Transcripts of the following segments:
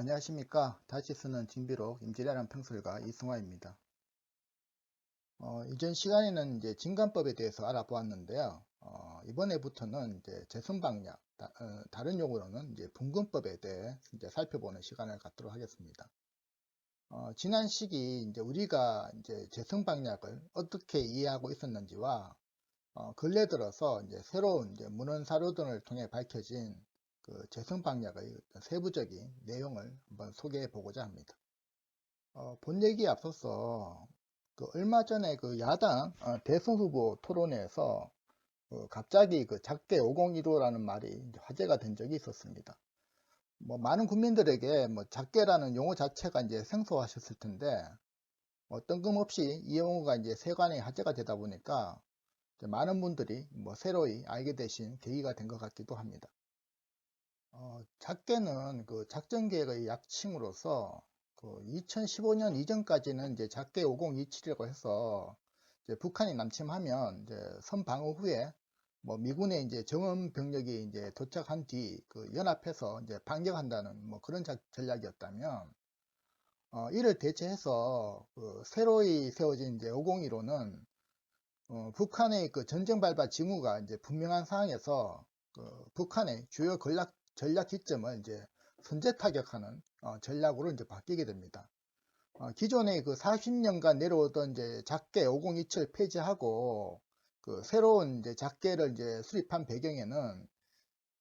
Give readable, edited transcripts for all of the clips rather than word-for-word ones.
안녕하십니까. 다시 쓰는 진비록 임진왜란 평설가 이승화입니다. 이전 시간에는 이제 진관법에 대해서 알아보았는데요. 이번에부터는 이제 재선방략, 다른 용어로는 이제 분근법에 대해 이제 살펴보는 시간을 갖도록 하겠습니다. 지난 시기 이제 우리가 이제 재선방략을 어떻게 이해하고 있었는지와 근래 들어서 이제 새로운 이제 문헌 사료 등을 통해 밝혀진 그 재선방략의 세부적인 내용을 한번 소개해 보고자 합니다. 본 얘기에 앞서서 그 얼마 전에 그 야당 대선 후보 토론회에서 갑자기 그 작게 501호라는 말이 이제 화제가 된 적이 있었습니다. 뭐 많은 국민들에게 뭐 작게라는 용어 자체가 이제 생소하셨을 텐데 뜬금없이 이 용어가 이제 세간의 화제가 되다 보니까 이제 많은 분들이 뭐 새로이 알게 되신 계기가 된 것 같기도 합니다. 작게는 그 작전 계획의 약칭으로서 그 2015년 이전까지는 이제 작게 5027이라고 해서 이제 북한이 남침하면 이제 선 방어 후에 뭐 미군의 이제 정원 병력이 이제 도착한 뒤 그 연합해서 이제 반격한다는 뭐 그런 전략이었다면 이를 대체해서 그 새로이 세워진 이제 501호는 북한의 그 전쟁 발발 징후가 이제 분명한 상황에서 그 북한의 주요 전략 기점을 이제 선제 타격하는 전략으로 이제 바뀌게 됩니다. 기존의 그 40년간 내려오던 이제 작계 5027 폐지하고 그 새로운 이제 작계를 이제 수립한 배경에는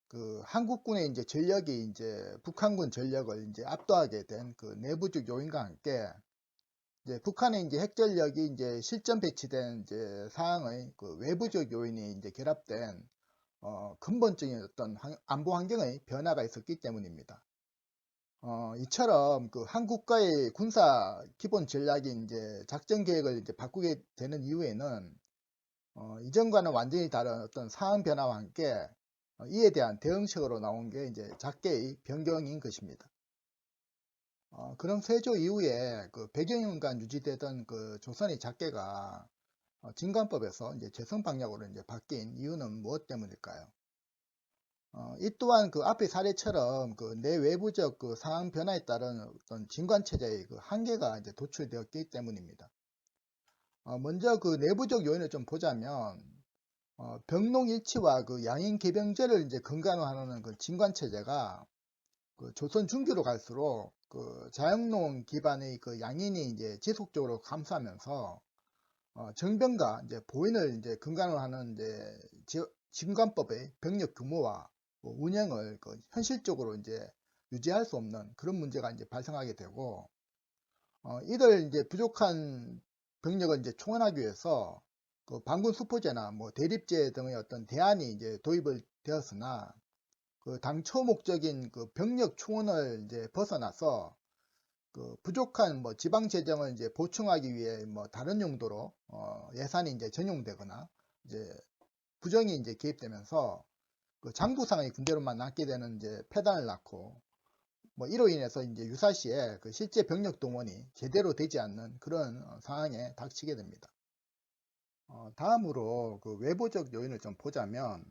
그 한국군의 이제 전력이 이제 북한군 전력을 이제 압도하게 된 그 내부적 요인과 함께 이제 북한의 이제 핵전력이 이제 실전 배치된 이제 상황의 그 외부적 요인이 이제 결합된 근본적인 어떤 안보 환경의 변화가 있었기 때문입니다. 이처럼 그 한국과의 군사 기본 전략인 이제 작전 계획을 이제 바꾸게 되는 이후에는 이전과는 완전히 다른 어떤 상황 변화와 함께 이에 대한 대응책으로 나온 게 이제 작계의 변경인 것입니다. 그럼 세조 이후에 그 100여 년간 유지되던 그 조선의 작계가 진관법에서 이제 재성방략으로 이제 바뀐 이유는 무엇 때문일까요? 이 또한 그 앞의 사례처럼 그 내외부적 그 상황 변화에 따른 어떤 진관 체제의 그 한계가 이제 도출되었기 때문입니다. 먼저 그 내부적 요인을 좀 보자면 병농일치와 그 양인 개병제를 이제 근간으로 하는 그 진관 체제가 그 조선 중기로 갈수록 그 자영농 기반의 그 양인이 이제 지속적으로 감소하면서 정병과 이제 보인을 이제 근간으로 하는 이제 진관법의 병력 규모와 운영을 그 현실적으로 이제 유지할 수 없는 그런 문제가 이제 발생하게 되고 이들 이제 부족한 병력을 이제 충원하기 위해서 그 반군 수포제나 뭐 대립제 등의 어떤 대안이 이제 도입을 되었으나 그 당초 목적인 그 병력 충원을 이제 벗어나서 그 부족한 뭐 지방 재정을 이제 보충하기 위해 뭐 다른 용도로 예산이 이제 전용되거나 이제 부정이 이제 개입되면서 그 장부상의 군대로만 남게 되는 이제 폐단을 낳고 뭐 이로 인해서 이제 유사시에 그 실제 병력 동원이 제대로 되지 않는 그런 상황에 닥치게 됩니다. 다음으로 그 외부적 요인을 좀 보자면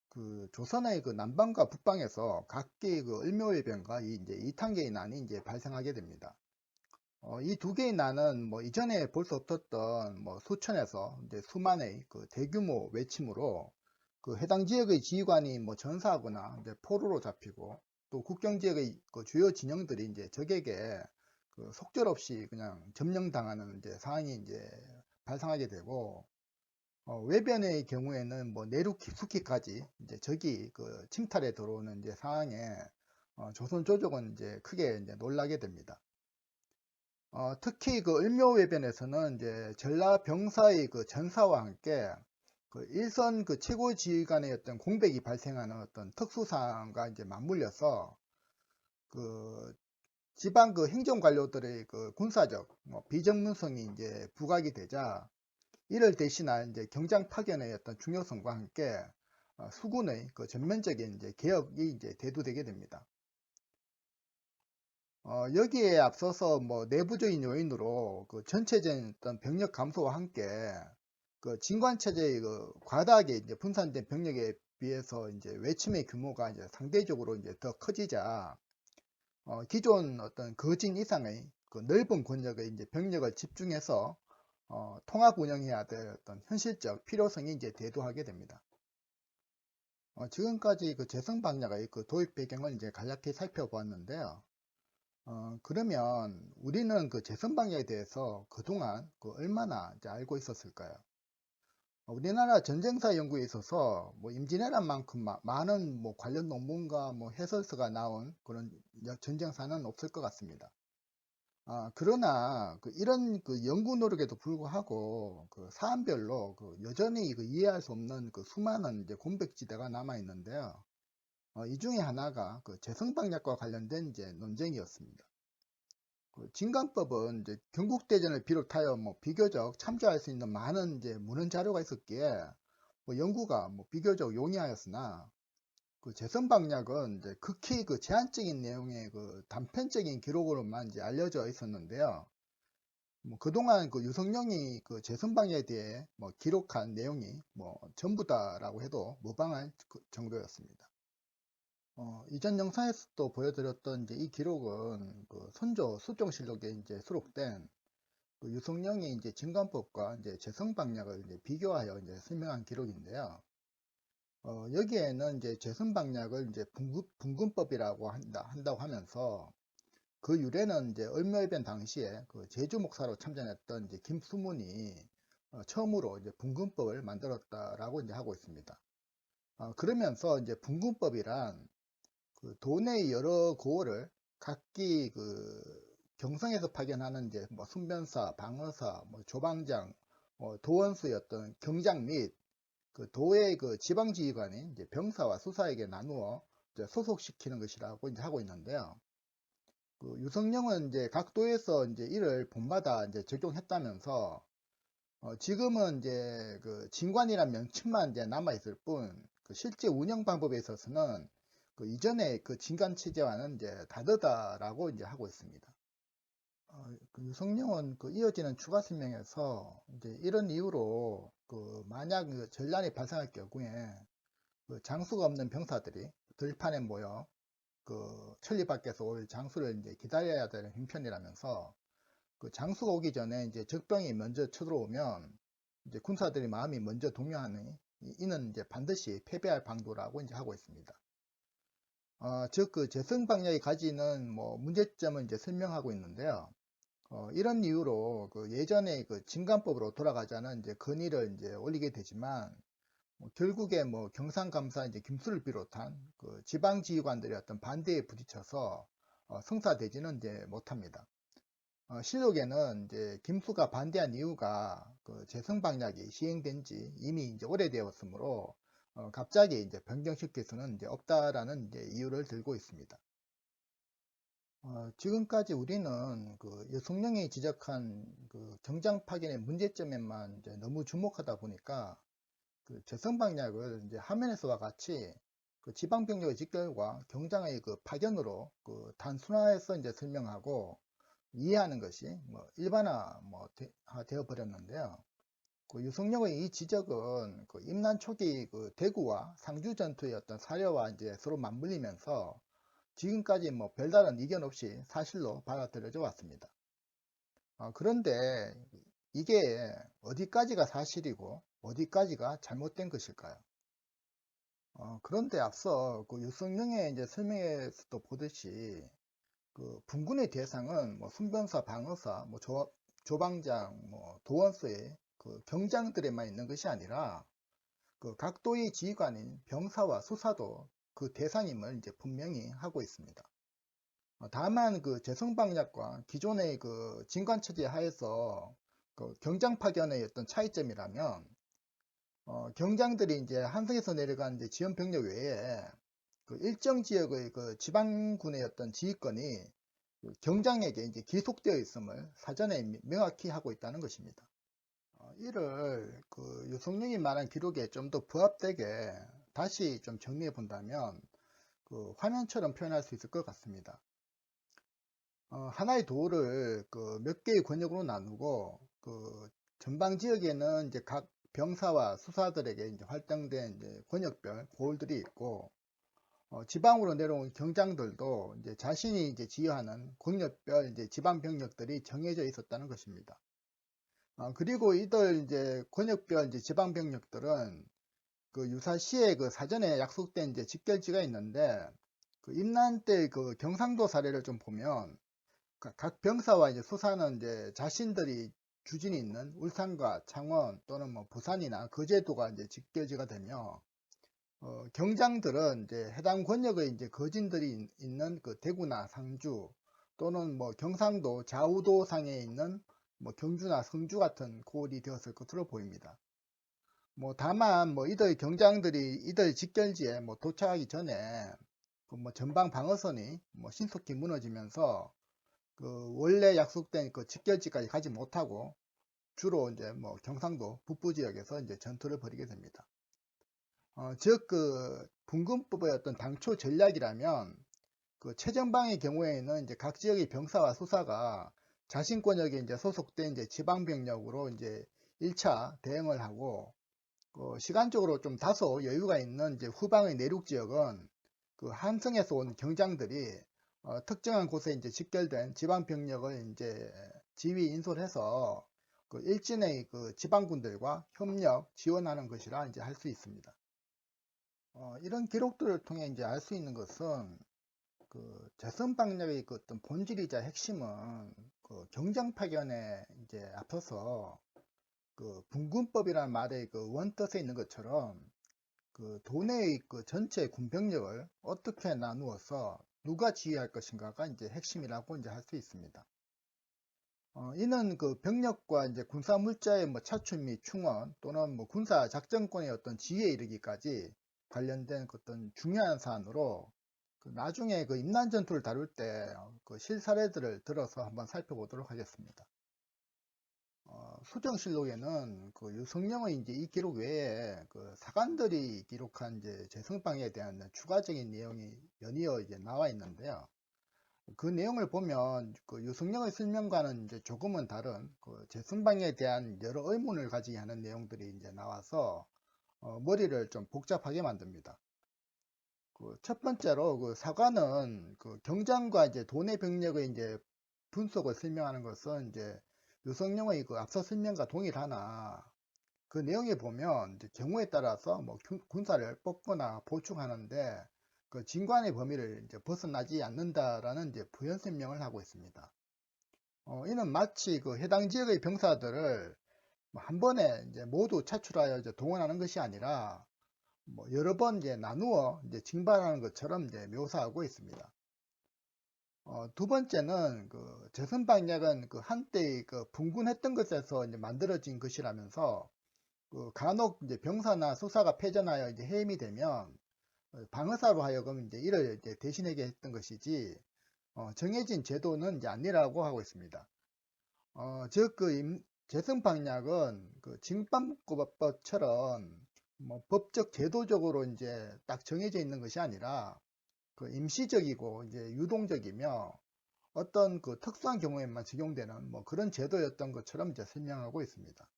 그 조선의 그 남방과 북방에서 각기 그 을묘해변과 이제 이탄계의 난이 이제 발생하게 됩니다. 이 두 개의 난은 뭐 이전에 볼 수 없었던 뭐 수천에서 이제 수만의 그 대규모 외침으로 그 해당 지역의 지휘관이 뭐 전사하거나 이제 포로로 잡히고 또 국경 지역의 그 주요 진영들이 이제 적에게 그 속절없이 그냥 점령당하는 이제 상황이 이제 발생하게 되고 외변의 경우에는 뭐 내륙 깊숙이까지 이제 적이 그 침탈에 들어오는 이제 상황에 조선 조족은 이제 크게 이제 놀라게 됩니다. 특히 그 을묘외변에서는 이제 전라 병사의 그 전사와 함께 그 일선 그 최고 지휘관의 어떤 공백이 발생하는 어떤 특수사항과 이제 맞물려서 그 지방 그 행정 관료들의 그 군사적 뭐 비전문성이 이제 부각이 되자 이를 대신할 이제 경장 파견의 어떤 중요성과 함께 수군의 그 전면적인 이제 개혁이 이제 대두되게 됩니다. 여기에 앞서서 뭐 내부적인 요인으로 그 전체적인 어떤 병력 감소와 함께 그 진관 체제의 그 과다하게 이제 분산된 병력에 비해서 이제 외침의 규모가 이제 상대적으로 이제 더 커지자 기존 어떤 거진 이상의 그 넓은 권력의 이제 병력을 집중해서 통합 운영해야 될 어떤 현실적 필요성이 이제 대두하게 됩니다. 지금까지 그 재선 방략의 그 도입 배경을 이제 간략히 살펴보았는데요. 그러면 우리는 그 재선 방략에 대해서 그동안 그 얼마나 이제 알고 있었을까요? 우리나라 전쟁사 연구에 있어서 뭐 임진왜란 만큼 많은 뭐 관련 논문과 뭐 해설서가 나온 그런 전쟁사는 없을 것 같습니다. 그러나 이런 그 연구 노력에도 불구하고 그 사안별로 그 여전히 그 이해할 수 없는 그 수많은 이제 공백지대가 남아 있는데요. 이 중에 하나가 그 재성방약과 관련된 이제 논쟁이었습니다. 그 진강법은 이제 경국대전을 비롯하여 뭐 비교적 참조할 수 있는 많은 이제 문헌 자료가 있었기에 뭐 연구가 뭐 비교적 용이하였으나 그 재선방략은 이제 극히 그 제한적인 내용의 그 단편적인 기록으로만 이제 알려져 있었는데요. 뭐 그동안 그 유성룡이 그 재선방에 대해 뭐 기록한 내용이 뭐 전부다라고 해도 무방할 그 정도였습니다. 이전 영상에서도 보여드렸던 이제 이 기록은 그 선조 수종실록에 이제 수록된 그 유성룡이 이제 진관법과 이제 재성방략을 이제 비교하여 이제 설명한 기록인데요. 여기에는 이제 재선방략을 이제 분근법이라고 한다고 하면서 그 유래는 이제 을묘해변 당시에 그 제주 목사로 참전했던 이제 김수문이 처음으로 이제 분근법을 만들었다라고 이제 하고 있습니다. 그러면서 이제 분근법이란 그 도내의 여러 고을을 각기 그 경성에서 파견하는 이제 뭐 순변사, 방어사, 뭐 조방장, 도원수의 어떤 경장 및 그 도의 그 지방지휘관인 이제 병사와 수사에게 나누어 이제 소속시키는 것이라고 이제 하고 있는데요. 그 유성룡은 이제 각 도에서 이제 이를 본마다 이제 적용했다면서 지금은 이제 그 진관이란 명칭만 이제 남아 있을 뿐 그 실제 운영 방법에 있어서는 그 이전의 그 진관 체제와는 이제 다르다라고 이제 하고 있습니다. 그 유성룡은 그 이어지는 추가 설명에서 이제 이런 이유로 그 만약 그 전란이 발생할 경우에 그 장수가 없는 병사들이 들판에 모여 그 천리 밖에서 올 장수를 이제 기다려야 되는 형편이라면서 그 장수가 오기 전에 이제 적병이 먼저 쳐들어오면 이제 군사들이 마음이 먼저 동요하니 이는 이제 반드시 패배할 방도라고 이제 하고 있습니다. 즉 그 재성 방략이 가지는 뭐 문제점을 이제 설명하고 있는데요. 이런 이유로 그 예전에 그 진관법으로 돌아가자는 이제 건의를 이제 올리게 되지만 결국에 뭐 경상감사 이제 김수를 비롯한 그 지방지휘관들의 어떤 반대에 부딪혀서 성사되지는 이제 못합니다. 실록에는 이제 김수가 반대한 이유가 그 재성방략이 시행된 지 이미 이제 오래되었으므로 갑자기 이제 변경시킬 수는 이제 없다라는 이제 이유를 들고 있습니다. 지금까지 우리는 그 여성령이 지적한 그 경장 파견의 문제점에만 이제 너무 주목하다 보니까 그 재성방략을 이제 화면에서와 같이 그 지방병력의 직결과 경장의 그 파견으로 그 단순화해서 이제 설명하고 이해하는 것이 뭐 일반화 되어 버렸는데요. 그 유성룡의 이 지적은 그 임난 초기 그 대구와 상주 전투의 어떤 사례와 이제 서로 맞물리면서 지금까지 뭐 별다른 이견 없이 사실로 받아들여져 왔습니다. 그런데 이게 어디까지가 사실이고 어디까지가 잘못된 것일까요? 그런데 앞서 그 유성룡의 이제 설명에서도 보듯이 그 분군의 대상은 뭐 순변사, 방어사, 뭐 조방장, 뭐 도원수의 그 경장들에만 있는 것이 아니라 그 각도의 지휘관인 병사와 수사도 그 대상임을 이제 분명히 하고 있습니다. 다만 그 재성방략과 기존의 그 진관체제 하에서 그 경장 파견의 어떤 차이점이라면 경장들이 이제 한성에서 내려간 이제 지원 병력 외에 그 일정 지역의 그 지방군의 어떤 지휘권이 그 경장에게 이제 기속되어 있음을 사전에 명확히 하고 있다는 것입니다. 이를 그 유성룡이 말한 기록에 좀 더 부합되게 다시 좀 정리해 본다면 그 화면처럼 표현할 수 있을 것 같습니다. 하나의 도를 그 몇 개의 권역으로 나누고 그 전방 지역에는 이제 각 병사와 수사들에게 이제 활동된 이제 권역별 고을들이 있고 지방으로 내려온 경장들도 이제 자신이 이제 지휘하는 권력별 이제 지방 병력들이 정해져 있었다는 것입니다. 그리고 이들 이제 권역별 이제 지방 병력들은 그 유사시에 그 사전에 약속된 이제 직결지가 있는데, 그 임난 때 그 경상도 사례를 좀 보면 각 병사와 이제 수사는 이제 자신들이 주진이 있는 울산과 창원 또는 뭐 부산이나 거제도가 이제 직결지가 되며, 경장들은 이제 해당 권역의 이제 거진들이 있는 그 대구나 상주 또는 뭐 경상도 좌우도상에 있는 뭐 경주나 성주 같은 곳이 되었을 것으로 보입니다. 뭐 다만 뭐 이들 경장들이 이들 직결지에 뭐 도착하기 전에 그 뭐 전방 방어선이 뭐 신속히 무너지면서 그 원래 약속된 그 직결지까지 가지 못하고 주로 이제 뭐 경상도 북부 지역에서 이제 전투를 벌이게 됩니다. 즉 그 분군법의 어떤 당초 전략이라면 그 최전방의 경우에는 이제 각 지역의 병사와 수사가 자신 권역에 이제 소속된 이제 지방 병력으로 이제 1차 대응을 하고, 시간적으로 좀 다소 여유가 있는 이제 후방의 내륙 지역은 그 함성에서 온 경장들이 특정한 곳에 이제 직결된 지방 병력을 이제 지휘 인솔해서 그 일진의 그 지방군들과 협력 지원하는 것이라 이제 할 수 있습니다. 이런 기록들을 통해 이제 알 수 있는 것은 그 재선 방략의 그 어떤 본질이자 핵심은 그 경장 파견에 이제 앞서서 그 분군법이라는 말의 그 원뜻에 있는 것처럼 그 도내의 그 전체 군병력을 어떻게 나누어서 누가 지휘할 것인가가 이제 핵심이라고 이제 할 수 있습니다. 이는 그 병력과 이제 군사 물자의 뭐 차출 및 충원 또는 뭐 군사 작전권의 어떤 지휘에 이르기까지 관련된 그 어떤 중요한 사안으로, 그 나중에 그 임난 전투를 다룰 때 그 실사례들을 들어서 한번 살펴보도록 하겠습니다. 수정실록에는 그 유성룡의 이제 이 기록 외에 그 사관들이 기록한 이제 재성방에 대한 추가적인 내용이 연이어 이제 나와 있는데요. 그 내용을 보면 그 유성룡의 설명과는 이제 조금은 다른 그 재성방에 대한 여러 의문을 가지게 하는 내용들이 이제 나와서 머리를 좀 복잡하게 만듭니다. 그 첫 번째로 그 사관은 그 경장과 이제 도내 병력의 이제 분석을 설명하는 것은 이제 유성룡의 그 앞서 설명과 동일하나, 그 내용에 보면 이제 경우에 따라서 뭐 군사를 뽑거나 보충하는데 그 진관의 범위를 이제 벗어나지 않는다라는 이제 부연 설명을 하고 있습니다. 이는 마치 그 해당 지역의 병사들을 한 번에 이제 모두 차출하여 이제 동원하는 것이 아니라 뭐 여러 번 이제 나누어 이제 징발하는 것처럼 이제 묘사하고 있습니다. 두 번째는 그 재선방략은 그 한때 그 분군했던 것에서 이제 만들어진 것이라면서 그 간혹 이제 병사나 수사가 패전하여 이제 해임이 되면 방어사로 하여금 이제 이를 이제 대신하게 했던 것이지 정해진 제도는 이제 아니라고 하고 있습니다. 즉그 재선방략은 그 징방법처럼 뭐 법적 제도적으로 이제 딱 정해져 있는 것이 아니라 그 임시적이고 이제 유동적이며 어떤 그 특수한 경우에만 적용되는 뭐 그런 제도였던 것처럼 이제 설명하고 있습니다.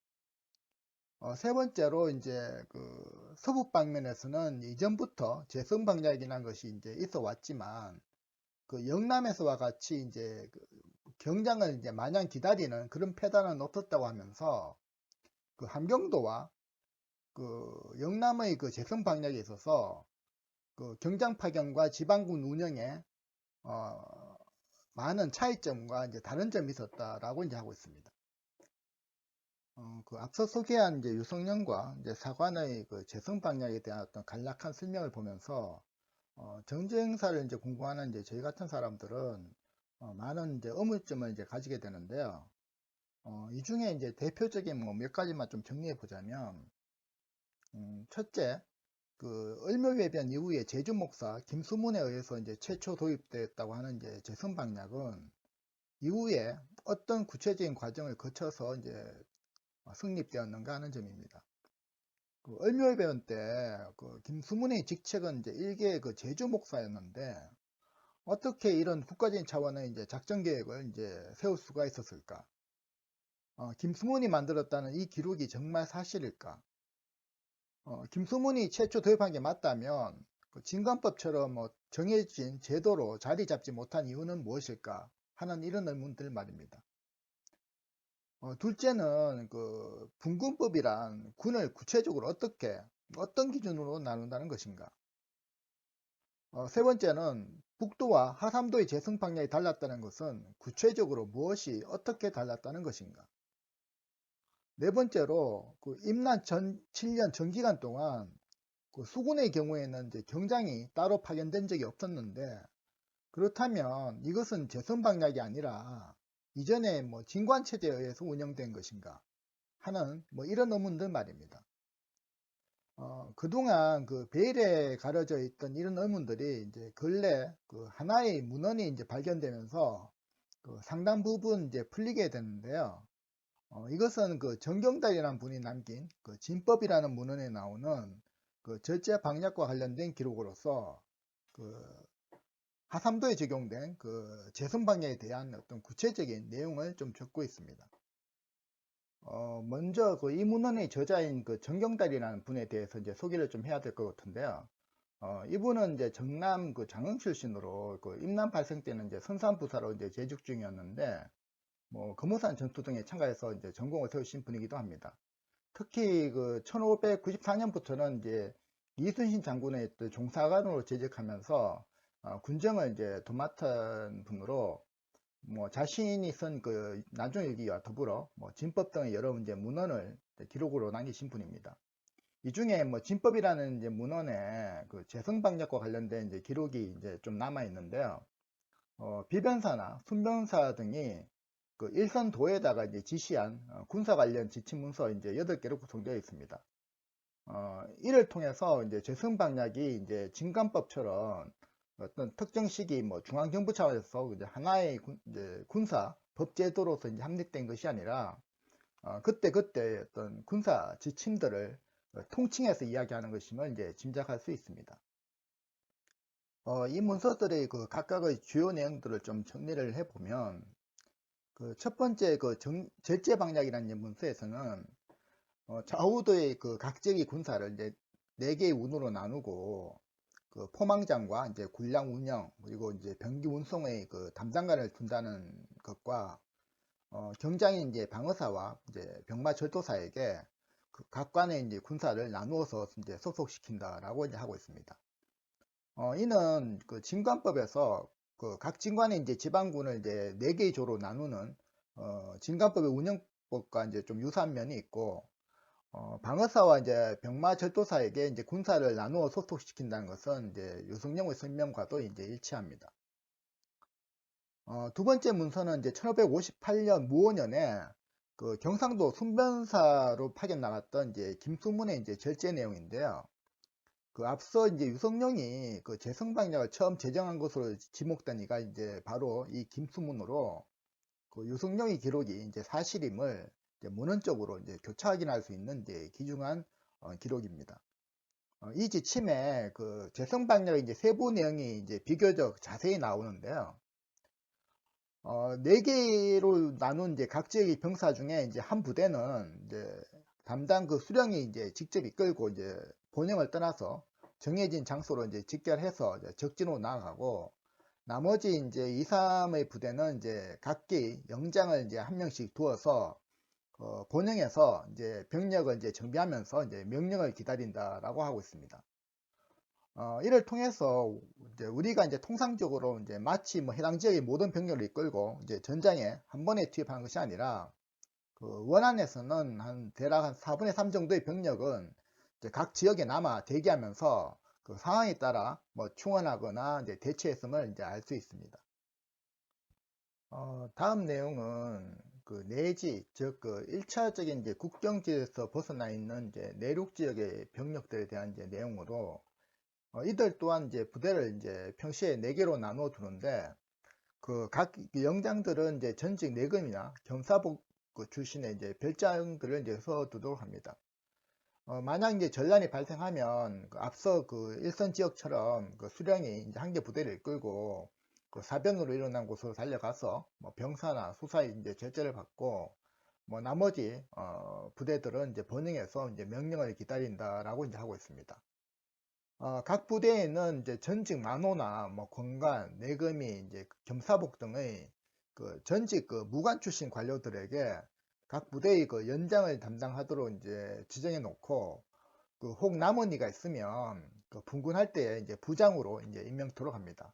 세 번째로 이제 그 서부 방면에서는 이전부터 재선 방략이라는 것이 이제 있어 왔지만 그 영남에서와 같이 이제 그 경장을 이제 마냥 기다리는 그런 패단은 없었다고 하면서 그 함경도와 그 영남의 그 재선 방략에 있어서 그 경장 파견과 지방군 운영에 많은 차이점과 이제 다른 점이 있었다라고 이제 하고 있습니다. 그 앞서 소개한 이제 유성룡과 이제 사관의 그 재성 방향에 대한 어떤 간략한 설명을 보면서 정쟁사를 이제 공부하는 이제 저희 같은 사람들은 많은 이제 의문점을 이제 가지게 되는데요. 이 중에 이제 대표적인 뭐 몇 가지만 좀 정리해 보자면, 첫째, 그 을묘해변 이후에 제주 목사 김수문에 의해서 이제 최초 도입되었다고 하는 이제 재성 방략은 이후에 어떤 구체적인 과정을 거쳐서 이제 성립되었는가 하는 점입니다. 그 을묘해변 때 그 김수문의 직책은 이제 일개 그 제주 목사였는데 어떻게 이런 국가적인 차원의 이제 작전 계획을 이제 세울 수가 있었을까? 김수문이 만들었다는 이 기록이 정말 사실일까? 김수문이 최초 도입한 게 맞다면 진관법처럼 정해진 제도로 자리 잡지 못한 이유는 무엇일까 하는 이런 의문들 말입니다. 둘째는 분군법이란 군을 구체적으로 어떤 기준으로 나눈다는 것인가. 세 번째는 북도와 하삼도의 재성 방향이 달랐다는 것은 구체적으로 무엇이 어떻게 달랐다는 것인가. 네 번째로 임난 전 7년 전기간 동안 수군의 경우에는 이제 경장이 따로 파견된 적이 없었는데, 그렇다면 이것은 재선 방략이 아니라 이전에 진관체제에 의해서 운영된 것인가 하는 이런 의문들 말입니다. 그동안 베일에 가려져 있던 이런 의문들이 이제 근래 하나의 문헌이 이제 발견되면서 상당 부분 이제 풀리게 되는데요. 이것은 정경달이라는 분이 남긴 진법이라는 문헌에 나오는 절제 방략과 관련된 기록으로서 하삼도에 적용된 재선 방략에 대한 어떤 구체적인 내용을 좀 적고 있습니다. 먼저 이 문헌의 저자인 정경달이라는 분에 대해서 이제 소개를 좀 해야 될 것 같은데요. 이분은 이제 정남 장흥 출신으로 임난 발생 때는 이제 선산부사로 이제 재직 중이었는데, 금호산 전투 등에 참가해서 이제 전공을 세우신 분이기도 합니다. 특히 1594년부터는 이제 이순신 장군의 종사관으로 재직하면서 군정을 이제 도맡은 분으로 자신이 쓴 난종일기와 더불어 진법 등의 여러 이제 문헌을 기록으로 남기신 분입니다. 이 중에 진법이라는 이제 문헌에 재성방략과 관련된 이제 기록이 이제 좀 남아 있는데요. 비변사나 순변사 등이 일선도에다가 이제 지시한 군사 관련 지침문서 이제 8개로 구성되어 있습니다. 이를 통해서 이제 재성방략이 이제 진관법처럼 어떤 특정 시기 중앙정부 차원에서 이제 하나의 군사 법제도로서 이제 합립된 것이 아니라 그때 어떤 군사 지침들을 통칭해서 이야기하는 것임을 이제 짐작할 수 있습니다. 이 문서들의 각각의 주요 내용들을 좀 정리를 해보면, 첫 번째 절제 방략이라는 문서에서는 좌우도의 각적의 군사를 이제 4개의 운으로 나누고 포망장과 이제 군량 운영, 그리고 이제 병기 운송의 담당관을 둔다는 것과 경장인 이제 방어사와 이제 병마 절도사에게 각관의 이제 군사를 나누어서 이제 소속시킨다라고 이제 하고 있습니다. 이는 진관법에서 각 진관의 이제 지방군을 이제 4개의 조로 나누는 진관법의 운영법과 이제 좀 유사한 면이 있고, 방어사와 이제 병마 절도사에게 이제 군사를 나누어 소속시킨다는 것은 이제 유승룡의 설명과도 이제 일치합니다. 두 번째 문서는 이제 1558년 무오년에 경상도 순변사로 파견 나갔던 이제 김수문의 이제 절제 내용인데요. 앞서 이제 유성룡이 재성방략을 처음 제정한 것으로 지목된 이가 이제 바로 이 김수문으로 유성룡의 기록이 이제 사실임을 이제 문헌적으로 이제 교차 확인할 수 있는 이제 귀중한 기록입니다. 이 지침에 재성방략의 이제 세부 내용이 이제 비교적 자세히 나오는데요. 4개로 나눈 이제 각 지역의 병사 중에 이제 한 부대는 이제 담당 수령이 이제 직접 이끌고 이제 본영을 떠나서 정해진 장소로 이제 직결해서 이제 적진으로 나아가고, 나머지 이제 2, 3의 부대는 이제 각기 영장을 이제 한 명씩 두어서 본영에서 이제 병력을 이제 정비하면서 이제 명령을 기다린다라고 하고 있습니다. 이를 통해서 이제 우리가 이제 통상적으로 이제 마치 해당 지역의 모든 병력을 이끌고 이제 전장에 한 번에 투입하는 것이 아니라, 원안에서는 대략 한 4분의 3 정도의 병력은 이제 각 지역에 남아 대기하면서 상황에 따라 충원하거나 이제 대처했음을 이제 알 수 있습니다. 다음 내용은 내지, 즉 1차적인 이제 국경지에서 벗어나 있는 이제 내륙 지역의 병력들에 대한 이제 내용으로, 이들 또한 이제 부대를 이제 평시에 4개로 나누어 두는데, 각 영장들은 이제 전직 내금이나 겸사복 출신의 이제 별장들을 이제 써두도록 합니다. 만약 이제 전란이 발생하면 앞서 일선 지역처럼 수령이 이제 한 개 부대를 이끌고 사변으로 일어난 곳으로 달려가서 병사나 수사의 이제 절제를 받고, 나머지 부대들은 이제 번영해서 이제 명령을 기다린다라고 이제 하고 있습니다. 각 부대에는 이제 전직 만호나 뭐 권관, 내검이 이제 겸사복 등의 그 전직 그 무관 출신 관료들에게 각 부대의 그 연장을 담당하도록 이제 지정해 놓고, 그 혹 남은 이가 있으면 그 분군할 때 이제 부장으로 이제 임명토록 합니다.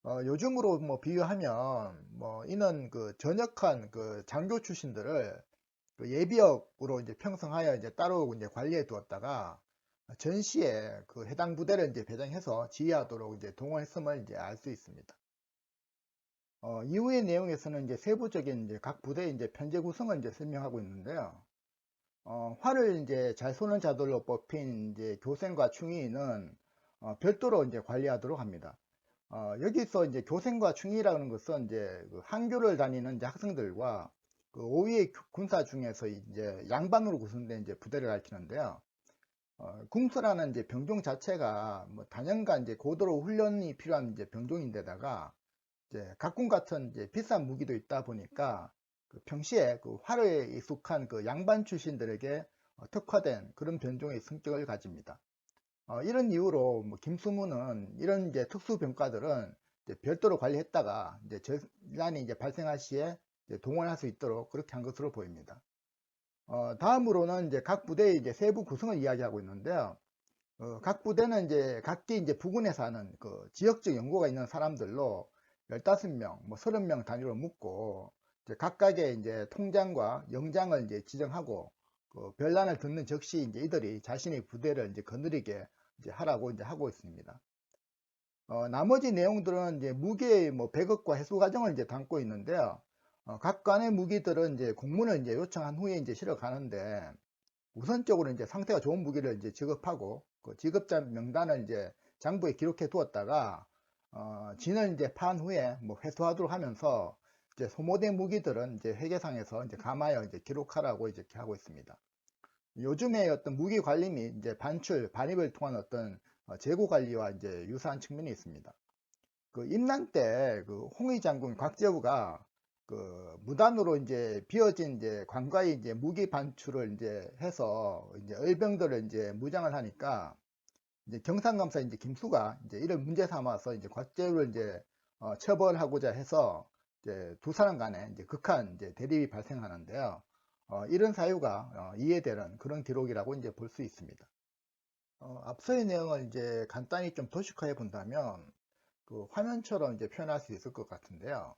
요즘으로 뭐 비유하면 뭐 이는 그 전역한 그 장교 출신들을 그 예비역으로 이제 편성하여 이제 따로 이제 관리해 두었다가 전시에 그 해당 부대를 이제 배정해서 지휘하도록 이제 동원했음을 이제 알 수 있습니다. 이후의 내용에서는 이제 세부적인 이제 각 부대의 이제 편제 구성을 이제 설명하고 있는데요. 활을 이제 잘 쏘는 자들로 뽑힌 이제 교생과 충의는 별도로 이제 관리하도록 합니다. 여기서 이제 교생과 충의라는 것은 이제 그 한교를 다니는 이제 학생들과 그 5위의 군사 중에서 이제 양반으로 구성된 이제 부대를 가리키는데요. 궁수라는 이제 병종 자체가 뭐 단연간 이제 고도로 훈련이 필요한 이제 병종인데다가 이제 각군 같은 이제 비싼 무기도 있다 보니까 그 평시에 그 활에 익숙한 그 양반 출신들에게 특화된 그런 변종의 성격을 가집니다. 이런 이유로 뭐 김수무는 이런 이제 특수병과들은 이제 별도로 관리했다가 이제 전란이 이제 발생할 시에 이제 동원할 수 있도록 그렇게 한 것으로 보입니다. 다음으로는 이제 각 부대의 이제 세부 구성을 이야기하고 있는데요. 각 부대는 이제 각기 이제 부근에 사는 그 지역적 연고가 있는 사람들로 15명, 뭐 30명 단위로 묶고, 이제 각각의 이제 통장과 영장을 이제 지정하고, 그 별난을 듣는 즉시 이제 이들이 자신의 부대를 이제 거느리게 이제 하라고 이제 하고 있습니다. 나머지 내용들은 이제 무기의 뭐 배급과 해소 과정을 이제 담고 있는데요. 각 관의 무기들은 이제 공문을 이제 요청한 후에 이제 실어 가는데, 우선적으로 이제 상태가 좋은 무기를 이제 지급하고, 그 지급자 명단을 이제 장부에 기록해 두었다가, 진을 이제 파한 후에 뭐 회수하도록 하면서, 이제 소모된 무기들은 이제 회계상에서 이제 감하여 이제 기록하라고 이렇게 하고 있습니다. 요즘에 어떤 무기 관리 및 이제 반출, 반입을 통한 어떤 재고 관리와 이제 유사한 측면이 있습니다. 그 임난 때 그 홍의 장군 곽재우가 그 무단으로 이제 비어진 이제 관과의 이제 무기 반출을 이제 해서 이제 의병들을 이제 무장을 하니까 이제 경상감사 이제 김수가 이제 이를 문제 삼아서 이제 곽재우를 이제 처벌하고자 해서 이제 두 사람 간에 이제 극한 이제 대립이 발생하는데요. 이런 사유가 이해되는 그런 기록이라고 이제 볼 수 있습니다. 앞서의 내용을 이제 간단히 좀 도식화해 본다면 그 화면처럼 이제 표현할 수 있을 것 같은데요.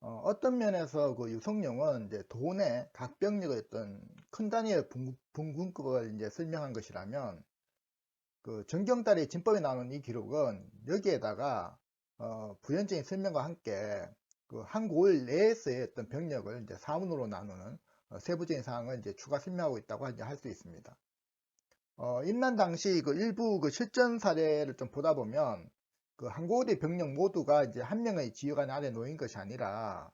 어떤 면에서 그 유성룡은 이제 도내 각 병력의 어떤 큰 단위의 분군급을 이제 설명한 것이라면, 그 정경달의 진법에 나오는 이 기록은 여기에다가 부연적인 설명과 함께 그 한 고을 내에서의 어떤 병력을 이제 사문으로 나누는 세부적인 사항을 이제 추가 설명하고 있다고 할 수 있습니다. 임난 당시 그 일부 그 실전 사례를 좀 보다 보면 그 한국의 병력 모두가 이제 한 명의 지휘관 아래 놓인 것이 아니라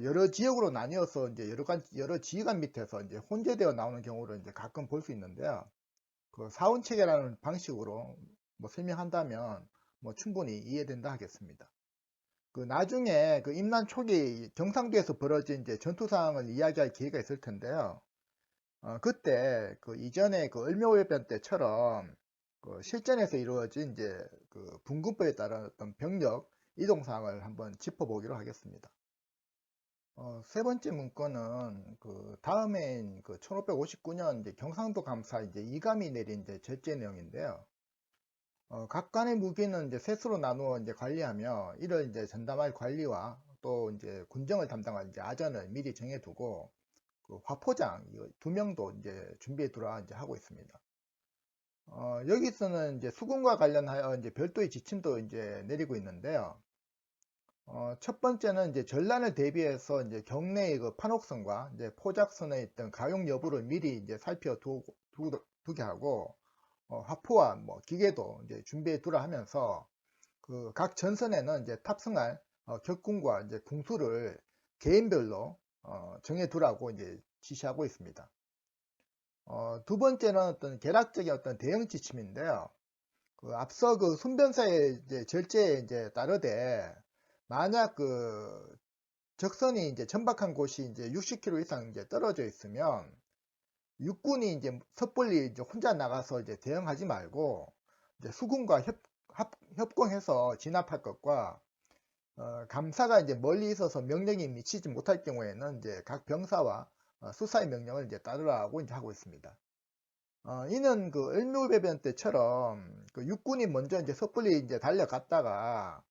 여러 지역으로 나뉘어서 이제 여러 지휘관 밑에서 이제 혼재되어 나오는 경우를 이제 가끔 볼 수 있는데요. 그 사원 체계라는 방식으로 뭐 설명한다면 뭐 충분히 이해된다 하겠습니다. 그 나중에 그 임난 초기 경상도에서 벌어진 이제 전투 상황을 이야기할 기회가 있을 텐데요. 그때 그 이전에 그 을묘해변 때처럼 그 실전에서 이루어진 이제 그 분군법에 따른 어떤 병력 이동 사항을 한번 짚어보기로 하겠습니다. 세 번째 문건은 그 다음해인 그 1559년 이제 경상도 감사 이제 이감이 내린 이제 절제 내용인데요. 각간의 무기는 이제 셋으로 나누어 이제 관리하며 이를 이제 전담할 관리와 또 이제 군정을 담당할 이제 아전을 미리 정해두고 그 화포장 2명도 이제 준비해 두라 이제 하고 있습니다. 여기서는 이제 수군과 관련하여 이제 별도의 지침도 이제 내리고 있는데요. 첫 번째는 이제 전란을 대비해서 이제 경내의 그 판옥선과 이제 포작선에 있던 가용 여부를 미리 이제 두게 하고, 화포와 뭐 기계도 이제 준비해 두라 하면서 그 각 전선에는 이제 탑승할 격군과 이제 궁수를 개인별로 정해 두라고 이제 지시하고 있습니다. 두 번째는 어떤 계략적인 어떤 대응 지침인데요. 그 앞서 그 순변사의 이제 절제에 이제 따르되 만약 그 적선이 이제 전박한 곳이 이제 60km 이상 이제 떨어져 있으면 육군이 이제 섣불리 이제 혼자 나가서 이제 대응하지 말고 이제 수군과 협공해서 진압할 것과 감사가 이제 멀리 있어서 명령이 미치지 못할 경우에는 이제 각 병사와 수사의 명령을 이제 따르라고 이제 하고 있습니다. 이는 그 을묘배변 때처럼 그 육군이 먼저 이제 섣불리 이제 달려갔다가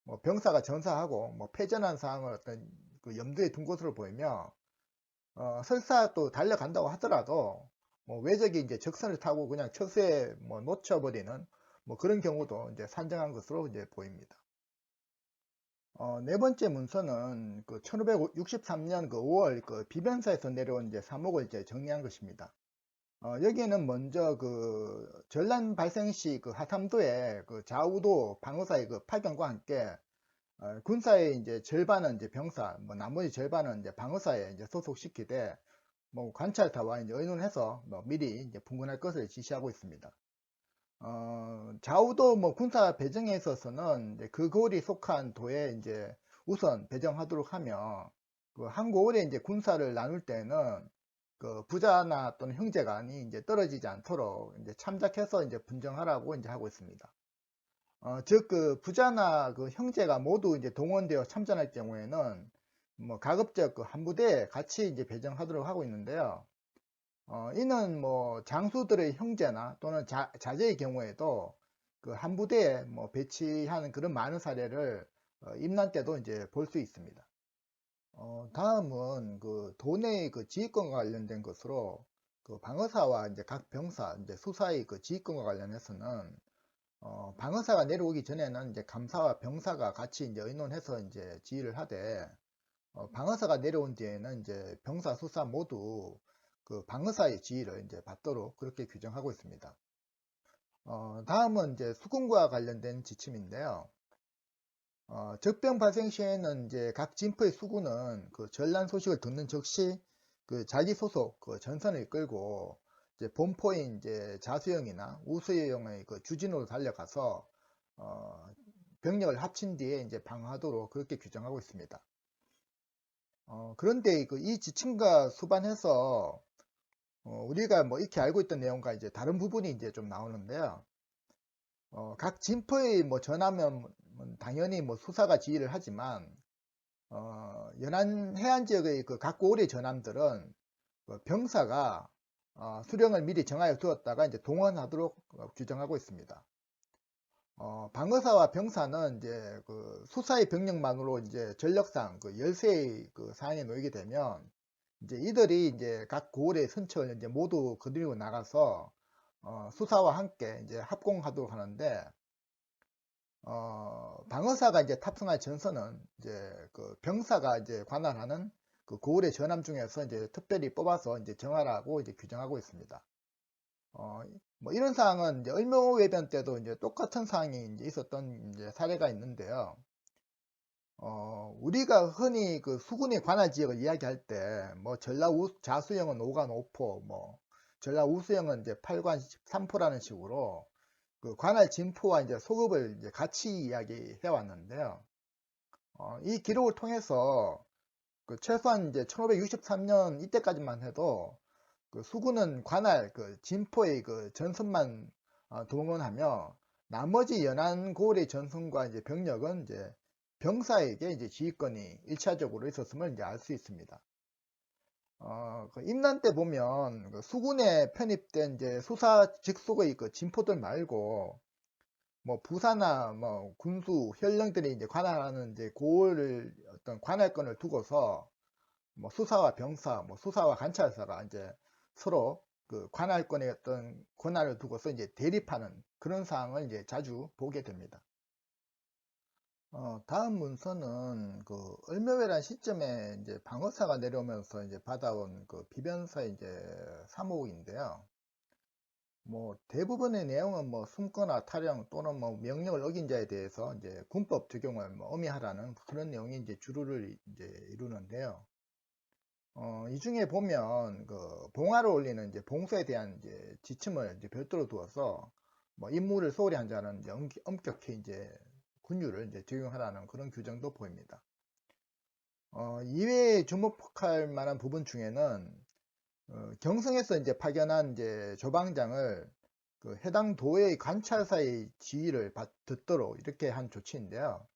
뭐 병사가 전사하고 뭐 패전한 상황을 어떤 그 염두에 둔 것으로 보이며, 설사 또 달려간다고 하더라도 뭐 외적이 이제 적선을 타고 그냥 처수에 뭐 놓쳐버리는 뭐 그런 경우도 이제 산정한 것으로 이제 보입니다. 네 번째 문서는 그 1563년 그 5월 그 비변사에서 내려온 이제 사목을 이제 정리한 것입니다. 여기에는 먼저 그 전란 발생 시 그 하삼도에 그 좌우도 방어사의 그 파견과 함께 군사의 이제 절반은 이제 병사, 뭐 나머지 절반은 이제 방어사에 이제 소속시키되 뭐 관찰타와 이제 의논해서 뭐 미리 이제 분군할 것을 지시하고 있습니다. 좌우도 뭐 군사 배정에 있어서는 이제 그 고을이 속한 도에 이제 우선 배정하도록 하며, 그 한 고을에 이제 군사를 나눌 때는 그 부자나 또는 형제간이 이제 떨어지지 않도록 이제 참작해서 이제 분정하라고 이제 하고 있습니다. 즉 그 부자나 그 형제가 모두 이제 동원되어 참전할 경우에는 뭐 가급적 그 한 부대에 같이 이제 배정하도록 하고 있는데요. 이는 뭐 장수들의 형제나 또는 자제의 경우에도 그 한 부대에 뭐 배치하는 그런 많은 사례를 임난 때도 이제 볼 수 있습니다. 다음은 그 도내의 그 지휘권과 관련된 것으로 그 방어사와 이제 각 병사, 이제 수사의 그 지휘권과 관련해서는 방어사가 내려오기 전에는 이제 감사와 병사가 같이 이제 의논해서 이제 지휘를 하되, 방어사가 내려온 뒤에는 이제 병사, 수사 모두 그 방어사의 지휘를 이제 받도록 그렇게 규정하고 있습니다. 다음은 이제 수군과 관련된 지침인데요. 적병 발생 시에는 이제 각 진포의 수군은 그 전란 소식을 듣는 즉시 그 자기 소속 그 전선을 이끌고 이제 본포인 이제 자수영이나 우수영의 그 주진으로 달려가서 병력을 합친 뒤에 이제 방어하도록 그렇게 규정하고 있습니다. 그런데 그 이 지침과 수반해서 우리가 뭐 익히 알고 있던 내용과 이제 다른 부분이 이제 좀 나오는데요. 각 진포의 뭐 전하면 당연히 뭐 수사가 지휘를 하지만, 연안 해안 지역의 그 각 고을의 전함들은 그 병사가 수령을 미리 정하여 두었다가 이제 동원하도록 규정하고 있습니다. 방어사와 병사는 이제 그 수사의 병력만으로 이제 전력상 그 열세의 그 상황에 놓이게 되면 이제 이들이 이제 각 고을의 선처를 이제 모두 거느리고 나가서 수사와 함께 이제 합공하도록 하는데, 방어사가 이제 탑승할 전선은 이제 그 병사가 이제 관할하는 그 고을의 전함 중에서 이제 특별히 뽑아서 이제 정하라고 이제 규정하고 있습니다. 뭐 이런 사항은 이제 을묘외변 때도 이제 똑같은 사항이 이제 있었던 이제 사례가 있는데요. 우리가 흔히 그 수군의 관할 지역을 이야기할 때 뭐 자수영은 5관 5포, 뭐 전라우수영은 이제 8관 3포라는 식으로 그 관할 진포와 이제 소급을 이제 같이 이야기해 왔는데요. 이 기록을 통해서 그 최소한 이제 1563년 이때까지만 해도 그 수군은 관할 그 진포의 그 전선만 동원하며 나머지 연안 고을의 전선과 이제 병력은 이제 병사에게 이제 지휘권이 1차적으로 있었음을 이제 알 수 있습니다. 그 임난 때 보면 그 수군에 편입된 이제 수사 직속의 그 진포들 말고 뭐 부사나 뭐 군수 현령들이 이제 관할하는 이제 고을을 어떤 관할권을 두고서 뭐 수사와 병사, 뭐 수사와 관찰사가 이제 서로 그 관할권의 어떤 권한을 두고서 이제 대립하는 그런 상황을 이제 자주 보게 됩니다. 다음 문서는 그 을묘회란 시점에 이제 방어사가 내려오면서 이제 받아온 그 비변사 이제 사목인데요. 뭐 대부분의 내용은 뭐 숨거나 탈영 또는 뭐 명령을 어긴 자에 대해서 이제 군법 적용을 뭐 엄히하라는 그런 내용이 이제 주류를 이제 이루는데요. 이 중에 보면 그 봉화를 올리는 이제 봉소에 대한 이제 지침을 이제 별도로 두어서 뭐 임무를 소홀히 한 자는 이제 엄격히 이제 군율을 이제 적용하라는 그런 규정도 보입니다. 이외에 주목할 만한 부분 중에는 경성에서 이제 파견한 이제 조방장을 그 해당 도의 관찰사의 지휘를 듣도록 이렇게 한 조치인데요.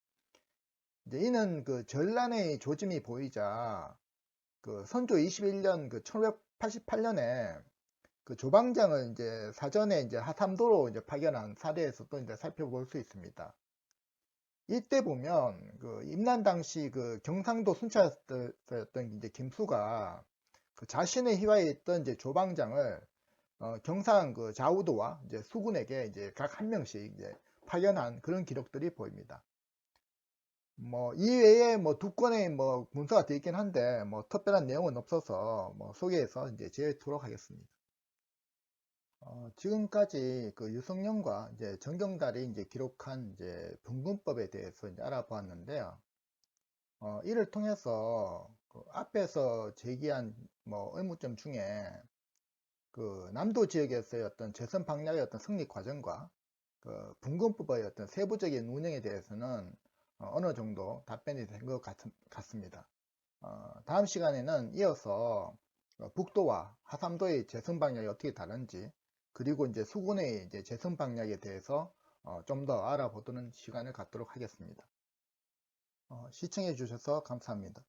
이제 이는 그 전란의 조짐이 보이자 그 선조 21년 그 1588년에 그 조방장을 이제 사전에 이제 하삼도로 이제 파견한 사례에서 또 이제 살펴볼 수 있습니다. 이때 보면 그 임난 당시 그 경상도 순찰사였던 이제 김수가 그 자신의 휘하에 있던 이제 조방장을 경상 그 좌우도와 이제 수군에게 이제 각 한 명씩 이제 파견한 그런 기록들이 보입니다. 뭐 이외에 뭐 두 건의 뭐 문서가 되어 있긴 한데 뭐 특별한 내용은 없어서 뭐 소개해서 이제 제외토록 하겠습니다. 지금까지 그 유성룡과 이제 정경달이 이제 기록한 이제 분군법에 대해서 이제 알아보았는데요. 이를 통해서 그 앞에서 제기한 뭐 의무점 중에 그 남도 지역에서의 어떤 재선 방략의 어떤 승리 과정과 그 분군법의 어떤 세부적인 운영에 대해서는 어느 정도 답변이 된 것 같습니다. 다음 시간에는 이어서 북도와 하삼도의 재선 방략이 어떻게 다른지, 그리고 이제 수군의 이제 재선 방략에 대해서 좀 더 알아보도록 시간을 갖도록 하겠습니다. 시청해 주셔서 감사합니다.